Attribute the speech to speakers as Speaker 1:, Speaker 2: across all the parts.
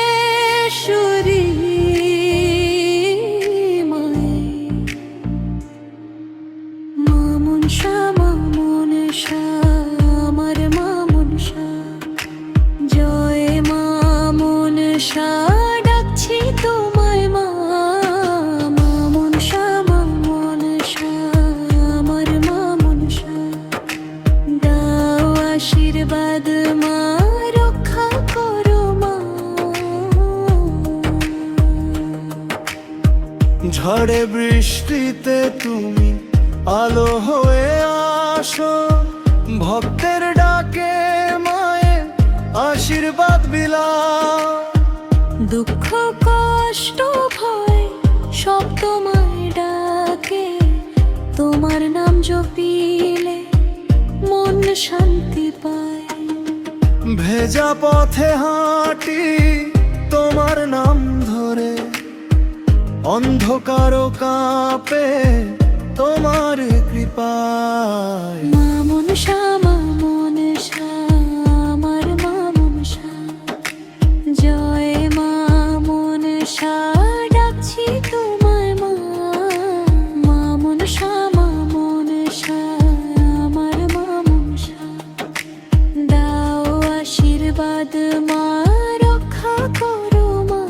Speaker 1: নাগেশ্বরী মায়ে মা মনসা আমার মা মনসা জয় মা মনসা ডাকছি তোমায় মা মা মনসা আমার মা মনসা দাও আশীর্বাদ মা রক্ষা করো মা
Speaker 2: ঝড়ে বৃষ্টিতে তুমি আলো হয়ে আসো ভক্তের ডাকে মায়ের আশীর্বাদ বিলাও
Speaker 1: দুঃখ কষ্ট ভয় সব তোমায় ডাকে তোমার নাম জপিলে মন শান্তি পায়
Speaker 2: ভেজা পথে হাঁটি তোমার নাম ধরে অন্ধকার কাঁপে তোমার কৃপায়
Speaker 1: মা মনসা আমার মা মনসা জয় মা মনসা ডাকছি তোমায় মা মা মনসা আমার মা মনসা দাও আশীর্বাদ মা রক্ষা করো মা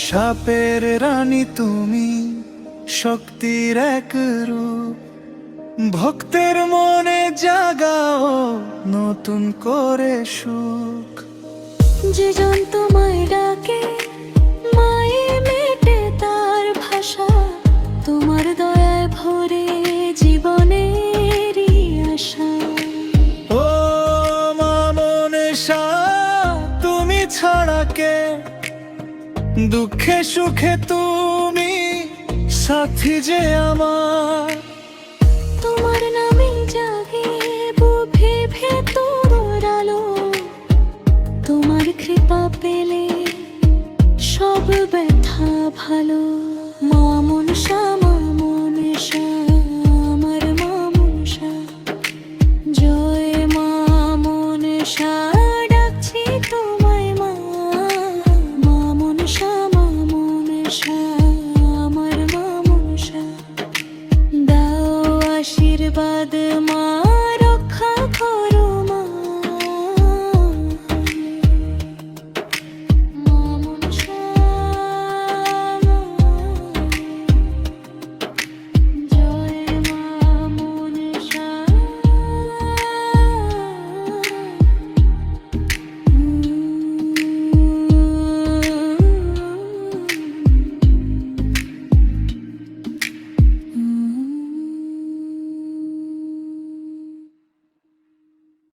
Speaker 2: সাপের রানী তুমি শক্তির এক রূপ ভক্তের মনে জাগাও নতুন করে সুখ
Speaker 1: যে জন তোমায় ডাকে মায়ে মেটে তার ভাষা তোমার দয়ায় ভরে জীবনেরই আশা
Speaker 2: ও মা মনসা তুমি ছাড়া কে দুঃখে সুখে তুমি সাথী যে আমার
Speaker 1: তোমার নামে জাগে বুভে ভেতর আলো তোমার কৃপা পেলে সব ব্যথা ভালো মা মনসা